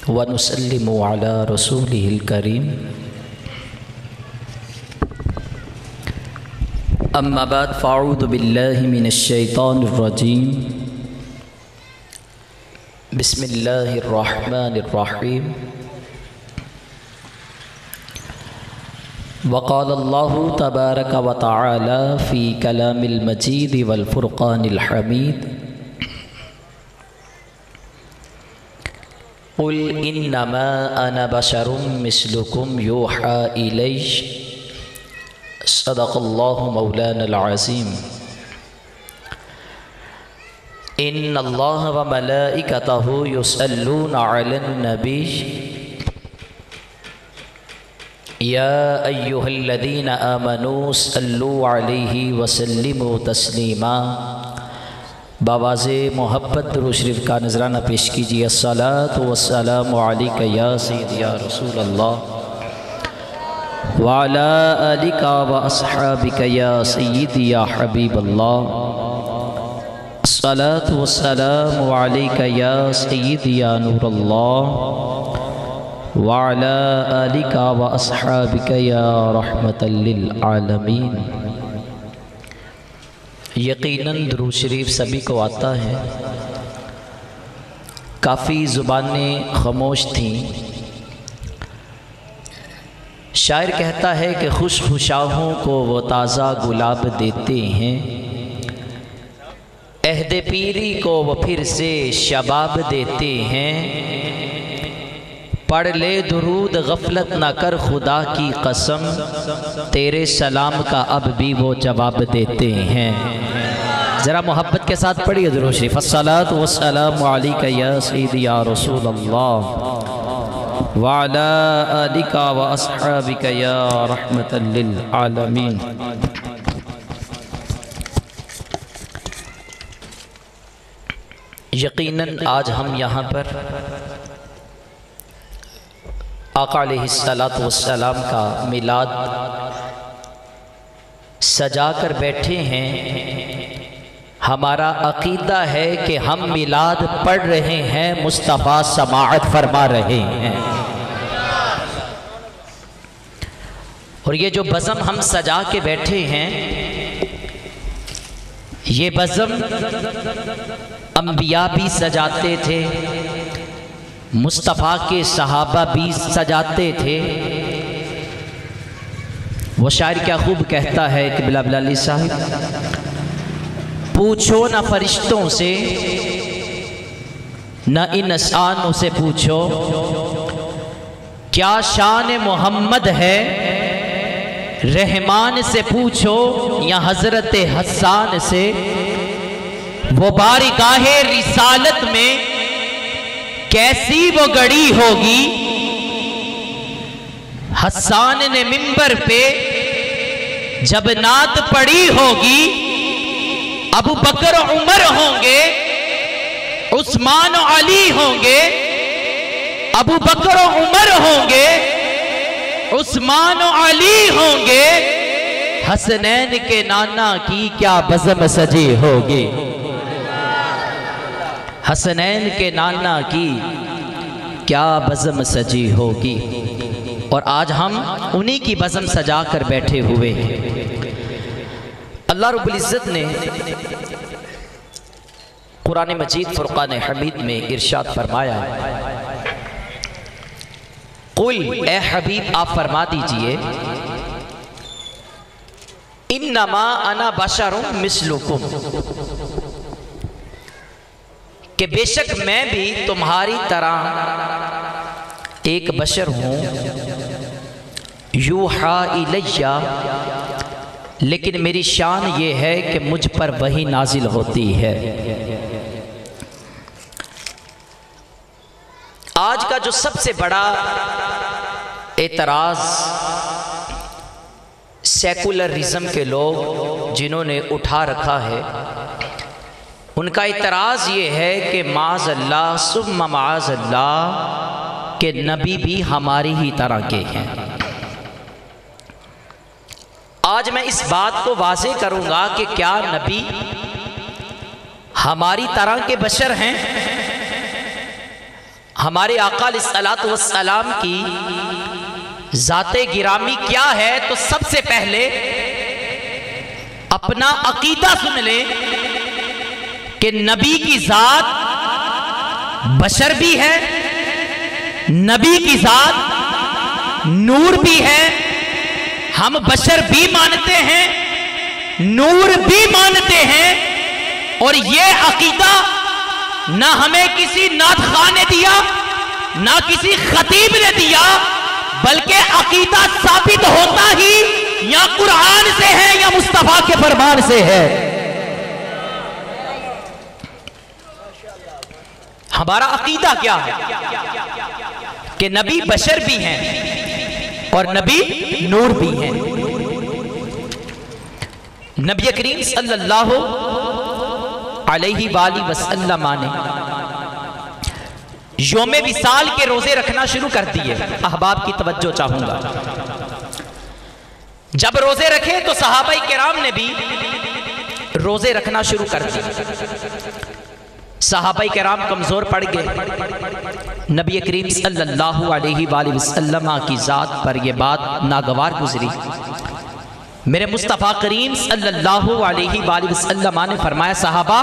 ونسلم على رسوله الكريم أما بعد فأعوذ بالله من الشيطان الرجيم بسم الله الرحمن الرحيم وقال الله تبارك وتعالى في كلام المجيد والفرقان الحميد قل انما انا بشر مثلكم يوحى الي صدق الله مولانا العظيم ان الله وملائكته يصلون على النبي يا ايها الذين امنوا صلوا عليه وسلموا تسلیما باواز محبت درود شریف کا نذرانہ پیش کیجیے۔ الصلاۃ والسلام علیک یا سیدی یا رسول اللہ وعلی آلک واصحابک یا سیدی یا حبیب اللہ۔ الصلاۃ والسلام علیک یا سیدی یا نور اللہ وعلی آلک واصحابک یا رحمۃ للعالمین۔ یقیناً درود شریف سبھی کو آتا ہے، کافی زبانیں خاموش تھیں۔ شاعر کہتا ہے کہ خوش خوشاہوں کو وہ تازہ گلاب دیتے ہیں، عہد پیری کو وہ پھر سے شباب دیتے ہیں۔ پڑھ لے درود غفلت نہ کر خدا کی قسم، تیرے سلام کا اب بھی وہ جواب دیتے ہیں۔ ذرا محبت کے ساتھ پڑھیے درود شریف۔ الصلاۃ والسلام علیک یا سیدی یا رسول اللہ وعلی آلک واصحابک یا رحمۃ للعالمین۔ یقیناً آج ہم یہاں پر آقا علیہ السلام کا میلاد سجا کر بیٹھے ہیں۔ ہمارا عقیدہ ہے کہ ہم میلاد پڑھ رہے ہیں، مصطفیٰ سماعت فرما رہے ہیں۔ اور یہ جو بزم ہم سجا کے بیٹھے ہیں، یہ بزم انبیاء بھی سجاتے تھے، مصطفیٰ کے صحابہ بھی سجاتے تھے۔ وہ شاعر کیا خوب کہتا ہے کہ بلالی صاحب، پوچھو نہ فرشتوں سے نہ انسانوں سے پوچھو، کیا شان محمد ہے رحمان سے پوچھو یا حضرت حسان سے۔ وہ بارگاہ رسالت میں کیسی وہ گڑی ہوگی، حسان نے منبر پہ جب نعت پڑھی ہوگی، ابو بکر عمر ہوں گے، عثمان و علی ہوں گے، ابو بکر و عمر ہوں گے، عثمان و علی ہوں گے، حسنین کے نانا کی کیا بزم سجی ہوگی، حسنین کے نانا کی کیا بزم سجی ہوگی۔ اور آج ہم انہی کی بزم سجا کر بیٹھے ہوئے ہیں۔ اللہ رب العزت نے قرآن مجید فرقان حمید میں ارشاد فرمایا، قل اے حبیب آپ فرما دیجئے، انما انا بشر مثلکم، کہ بے شک میں بھی تمہاری طرح ایک بشر ہوں، یوحا الیہ، لیکن میری شان یہ ہے کہ مجھ پر وحی نازل ہوتی ہے۔ آج کا جو سب سے بڑا اعتراض سیکولرزم کے لوگ جنہوں نے اٹھا رکھا ہے، ان کا اعتراض یہ ہے کہ معاذ اللہ ثم معاذ اللہ کہ نبی بھی ہماری ہی طرح کے ہیں۔ آج میں اس بات کو واضح کروں گا کہ کیا نبی ہماری طرح کے بشر ہیں؟ ہمارے آقا علیہ الصلوۃ والسلام کی ذات گرامی کیا ہے تو سب سے پہلے اپنا عقیدہ سن لے کہ نبی کی ذات بشر بھی ہے، نبی کی ذات نور بھی ہے۔ ہم بشر بھی مانتے ہیں، نور بھی مانتے ہیں، اور یہ عقیدہ نہ ہمیں کسی نعت خواہ نے دیا، نہ کسی خطیب نے دیا، بلکہ عقیدہ ثابت ہوتا ہی یا قرآن سے ہے یا مصطفیٰ کے فرمان سے ہے۔ ہمارا عقیدہ کیا ہے کہ نبی بشر بھی ہیں اور نبی نور بھی ہیں۔ نبی کریم صلی اللہ علیہ وآلہ وسلم نے یوم وصال کے روزے رکھنا شروع کر دیے۔ احباب کی توجہ چاہوں گا، جب روزے رکھے تو صحابہ کرام نے بھی روزے رکھنا شروع کر دیے۔ صحابہ کرام کمزور پڑ گئے، نبی کریم صلی اللہ علیہ وآلہ وسلم کی ذات پر یہ بات ناگوار گزری۔ میرے مصطفیٰ کریم صلی اللہ علیہ وآلہ وسلم نے فرمایا، صحابہ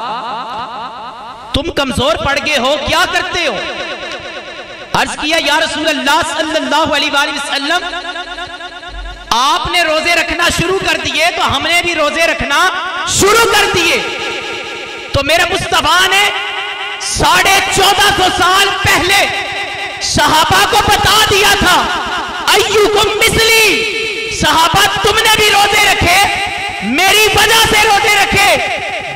تم کمزور پڑ گئے ہو، کیا کرتے ہو؟ عرض کیا، یا رسول اللہ صلی اللہ علیہ وآلہ وسلم آپ نے روزے رکھنا شروع کر دیے تو ہم نے بھی روزے رکھنا شروع کر دیے۔ تو میرے مصطفیٰ نے 1450 سال پہلے صحابہ کو بتا دیا تھا، ایوکم مثلی، صحابہ تم نے بھی روزے رکھے، میری وجہ سے روزے رکھے،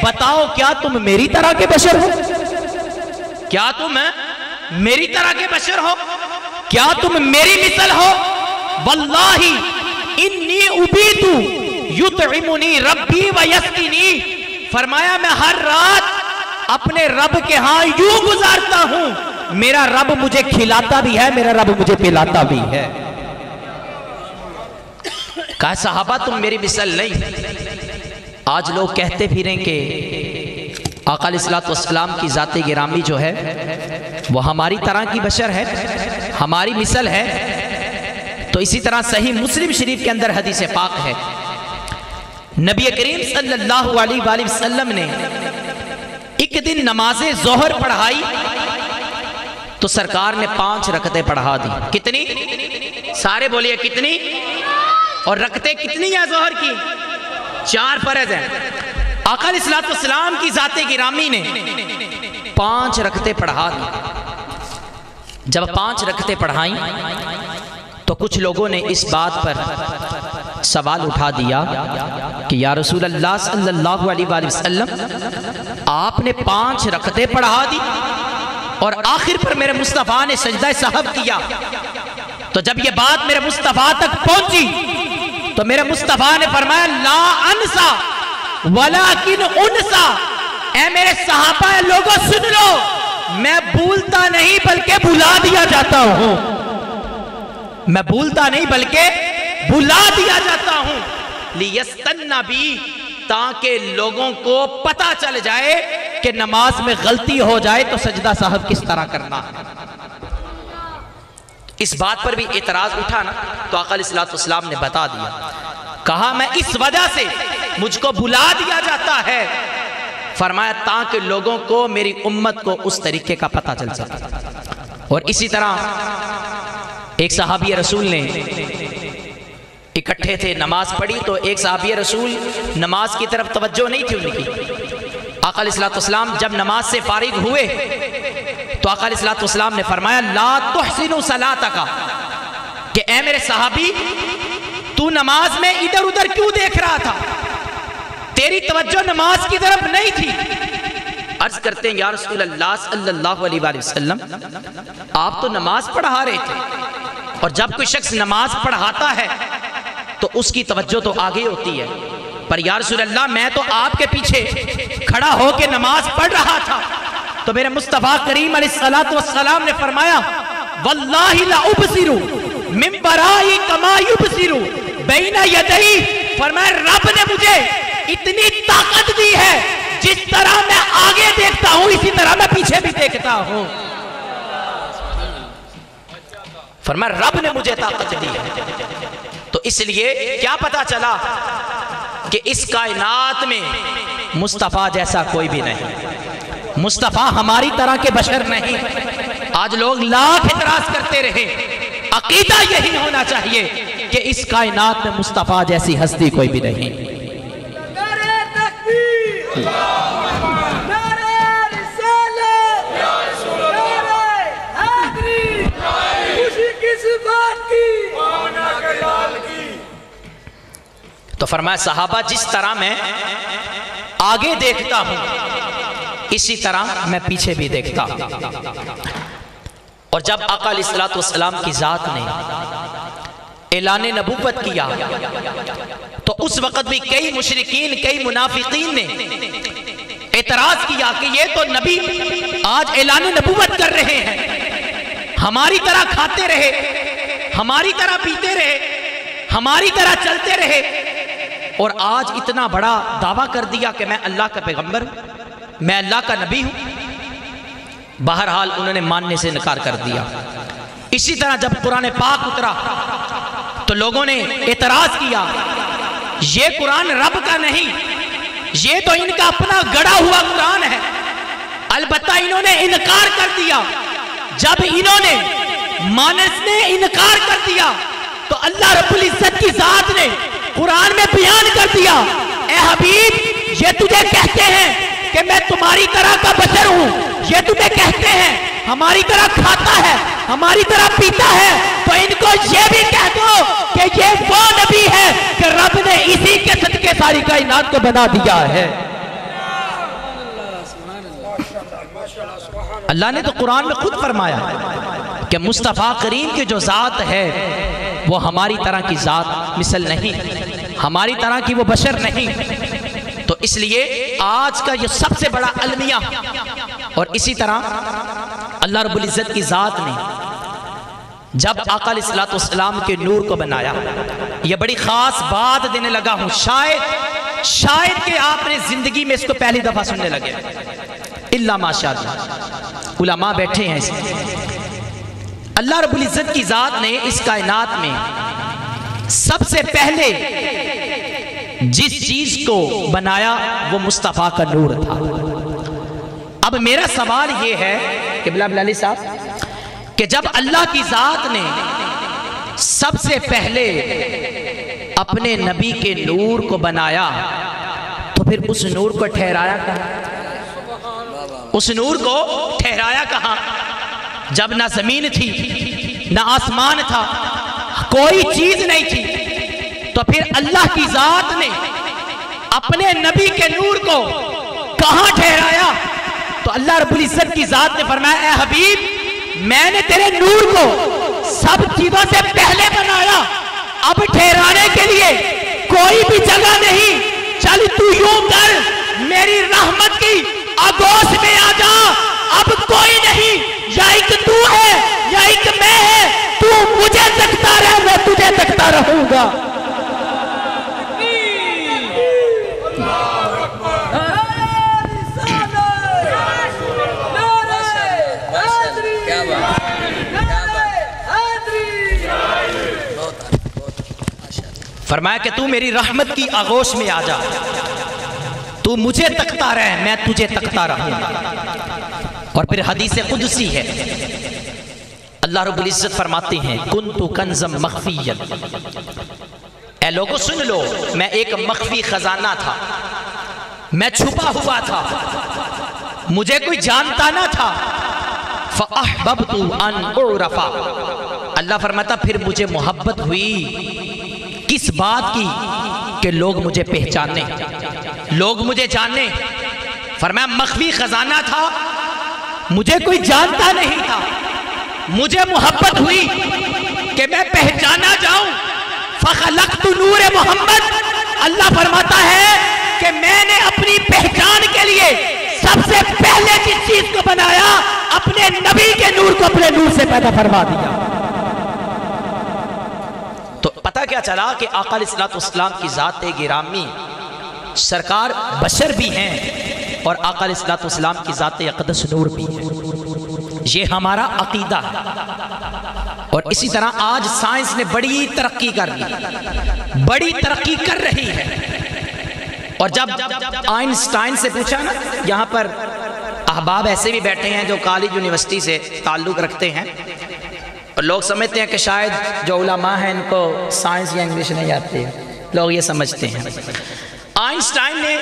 بتاؤ کیا تم میری طرح کے بشر ہو؟ کیا تم میری طرح کے بشر ہو؟ کیا تم میری مثل ہو؟ واللہ انی ابیتو یطعمنی ربی ویسقینی، فرمایا میں ہر رات اپنے رب کے ہاں یوں گزارتا ہوں، میرا رب مجھے کھلاتا بھی ہے، میرا رب مجھے پلاتا بھی ہے۔ کہا صحابہ تم میری مثل نہیں۔ آج لوگ کہتے پھریں کہ آقا علیہ السلام کی ذات گرامی جو ہے وہ ہماری طرح کی بشر ہے، ہماری مثل ہے۔ تو اسی طرح صحیح مسلم شریف کے اندر حدیث پاک ہے، نبی کریم صلی اللہ علیہ وآلہ وسلم نے ایک دن نماز ظہر پڑھائی تو سرکار نے 5 رکعتیں پڑھا دی۔ کتنی؟ سارے بولیے کتنی؟ اور رکعتیں کتنی ہیں ظہر کی؟ 4 فرض ہیں۔ آقا علیہ السلام کی ذات گرامی نے 5 رکعتیں پڑھا دی۔ جب 5 رکعتیں پڑھائیں تو کچھ لوگوں نے اس بات پر سوال اٹھا دیا کہ یا رسول اللہ صلی اللہ علیہ وآلہ وسلم آپ نے 5 رکعتیں پڑھا دی اور آخر پر میرے مصطفیٰ نے سجدہ سہو کیا۔ تو جب یہ بات میرے مصطفیٰ تک پہنچی تو میرے مصطفیٰ نے فرمایا، لا انسا ولیکن انسا، اے میرے صحابہ لوگوں سن لو، میں بھولتا نہیں بلکہ بھلا دیا جاتا ہوں، میں بھولتا نہیں بلکہ بھلا دیا جاتا ہوں، لیستن بی، تاکہ لوگوں کو پتا چل جائے کہ نماز میں غلطی ہو جائے تو سجدہ سہو کس طرح کرنا ہے۔ اس بات پر بھی اعتراض اٹھا نا، تو آقا علیہ السلام نے بتا دیا، کہا میں اس وجہ سے مجھ کو بھلا دیا جاتا ہے، فرمایا تاکہ لوگوں کو میری امت کو اس طریقے کا پتہ چل سکے۔ اور اسی طرح ایک صحابی رسول نے اکٹھے تھے، نماز پڑھی تو ایک صحابی رسول نماز کی طرف توجہ نہیں تھی ان کی۔ آقا علیہ السلام جب نماز سے فارغ ہوئے تو آقا علیہ السلام نے فرمایا، لا تحسنوا صلاتک، کہ اے میرے صحابی تو نماز میں ادھر ادھر کیوں دیکھ رہا تھا؟ تیری توجہ نماز کی طرف نہیں تھی۔ عرض کرتے ہیں یا رسول اللہ صلی اللہ علیہ وآلہ وسلم آپ تو نماز پڑھا رہے تھے، اور جب کوئی شخص نماز پڑھاتا ہے تو اس کی توجہ تو آگے ہوتی ہے، پر یا رسول اللہ میں تو آپ کے پیچھے کھڑا ہو کے نماز پڑھ رہا تھا۔ تو میرے مصطفیٰ کریم علیہ السلام نے فرمایا، واللہ لأبصر من برائی کما یبصر بین یدئی، فرمایا رب نے مجھے اتنی طاقت دی ہے، جس طرح میں آگے دیکھتا ہوں اسی طرح میں پیچھے بھی دیکھتا ہوں۔ فرمایا رب نے مجھے طاقت دی ہے۔ تو اس لیے کیا پتا چلا کہ اس کائنات میں مصطفیٰ جیسا کوئی بھی نہیں، مصطفیٰ ہماری طرح کے بشر نہیں۔ آج لوگ لاکھ اعتراض کرتے رہے، عقیدہ یہی ہونا چاہیے کہ اس کائنات میں مصطفیٰ جیسی ہستی کوئی بھی نہیں۔ تو فرمایا صحابہ جس طرح میں آگے دیکھتا ہوں اسی طرح میں پیچھے بھی دیکھتا ہوں۔ اور جب آقا علیہ الصلوۃ والسلام کی ذات نے اعلان نبوت کیا تو اس وقت بھی کئی مشرکین، کئی منافقین نے اعتراض کیا کہ یہ تو نبی آج اعلان نبوت کر رہے ہیں، ہماری طرح کھاتے رہے، ہماری طرح پیتے رہے، ہماری طرح چلتے رہے، اور آج اتنا بڑا دعویٰ کر دیا کہ میں اللہ کا پیغمبر ہوں، میں اللہ کا نبی ہوں۔ بہرحال انہوں نے ماننے سے انکار کر دیا۔ اسی طرح جب قرآن پاک اترا تو لوگوں نے اعتراض کیا یہ قرآن رب کا نہیں، یہ تو ان کا اپنا گڑا ہوا قرآن ہے۔ البتہ انہوں نے انکار کر دیا۔ جب انہوں نے مانس نے انکار کر دیا تو اللہ رب العزت کی ذات نے قرآن میں بیان کر دیا، اے حبیب یہ تجھے کہتے ہیں کہ میں تمہاری طرح کا بشر ہوں، یہ تمہیں کہتے ہیں ہماری طرح کھاتا ہے، ہماری طرح پیتا ہے، تو ان کو یہ بھی کہہ دو کہ یہ وہ نبی ہے کہ رب نے اسی کے صدقے ساری کائنات کو بنا دیا ہے۔ اللہ نے تو قرآن میں خود فرمایا کہ مصطفیٰ کریم کی جو ذات ہے وہ ہماری طرح کی ذات مثل نہیں، ہماری طرح کی وہ بشر نہیں۔ تو اس لیے آج کا یہ سب سے بڑا المیہ، اور اسی طرح اللہ رب العزت کی ذات نے جب آقا علیہ الصلوۃ والسلام کے نور کو بنایا، یہ بڑی خاص بات دینے لگا ہوں، شاید کہ آپ نے زندگی میں اس کو پہلی دفعہ سننے لگے، اللہ ماشاءاللہ علماء بیٹھے ہیں اس میں۔ اللہ رب العزت کی ذات نے اس کائنات میں سب سے پہلے جس چیز کو بنایا وہ مصطفیٰ کا نور تھا۔ اب میرا سوال یہ ہے قبلہ بلالی صاحب کہ جب اللہ کی ذات نے سب سے پہلے اپنے نبی کے نور کو بنایا تو پھر اس نور کو ٹھہرایا کہاں؟ اس نور کو ٹھہرایا کہاں؟ جب نہ زمین تھی نہ آسمان تھا، کوئی چیز نہیں تھی، تو پھر اللہ کی ذات نے اپنے نبی کے نور کو کہاں ٹھہرایا؟ تو اللہ رب العزت کی ذات نے فرمایا اے حبیب میں نے تیرے نور کو سب چیزوں سے پہلے بنایا، اب ٹھہرانے کے لیے کوئی بھی جگہ نہیں، چل تو یوں کر میری رحمت کی آگوش میں آ جا، اب کوئی نہیں، یا ایک تو ہے یا ایک میں ہے، تو مجھے تکتا رہ میں تجھے تکتا رہوں گا۔ فرمایا کہ تو میری رحمت کی آغوش میں آ جا، تو مجھے تکتا رہ میں تجھے تکتا رہوں گا۔ اور پھر حدیث قدسی ہے، اللہ رب العزت فرماتے ہیں کنتو کنزم مخفیا، اے لوگو سن لو میں ایک مخفی خزانہ تھا، میں چھپا ہوا تھا، مجھے کوئی جانتا نہ تھا، فَأَحْبَبْتُ أَنْ أُعْرَفَ، اللہ فرماتا پھر مجھے محبت ہوئی کس بات کی کہ لوگ مجھے پہچانے، لوگ مجھے جانے۔ فرمایا مخفی خزانہ تھا، مجھے کوئی جانتا نہیں تھا، مجھے محبت ہوئی کہ میں پہچانا جاؤں، فَخَلَقْتُ نُورِ محمد، اللہ فرماتا ہے کہ میں نے اپنی پہچان کے لیے سب سے پہلے جس چیز کو بنایا اپنے نبی کے نور کو اپنے نور سے پیدا فرما دیا۔ تو پتہ کیا چلا کہ آقا علیہ الصلوۃ والسلام کی ذات گرامی سرکار بشر بھی ہیں اور آقا علیہ الصلوۃ والسلام کی ذات اقدس نور بھی ہے، یہ ہمارا عقیدہ ہے۔ اور اسی طرح آج سائنس نے بڑی ترقی کر لی، بڑی ترقی کر رہی ہے۔ اور جب آئنسٹائن سے پوچھا نا، یہاں پر احباب ایسے بھی بیٹھے ہیں جو کالج یونیورسٹی سے تعلق رکھتے ہیں، اور لوگ سمجھتے ہیں کہ شاید جو علماء ہیں ان کو سائنس یا انگلش نہیں آتی، لوگ یہ سمجھتے ہیں۔ آئنسٹائن نے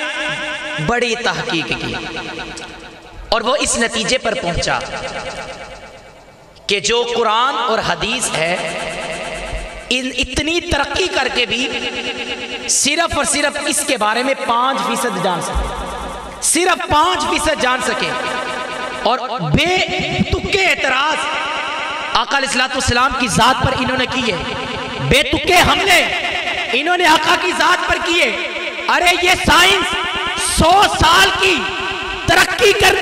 بڑی تحقیق کی اور وہ اس نتیجے پر پہنچا کہ جو قرآن اور حدیث ہے، اتنی ترقی کر کے بھی صرف اور صرف اس کے بارے میں 5% جان سکے، صرف 5% جان سکے، اور بے تکے اعتراض آقا علیہ السلام کی ذات پر انہوں نے کیے، بے تکے حملے انہوں نے آقا کی ذات پر کیے۔ ارے یہ سائنس 100 سال کی ترقی کرنے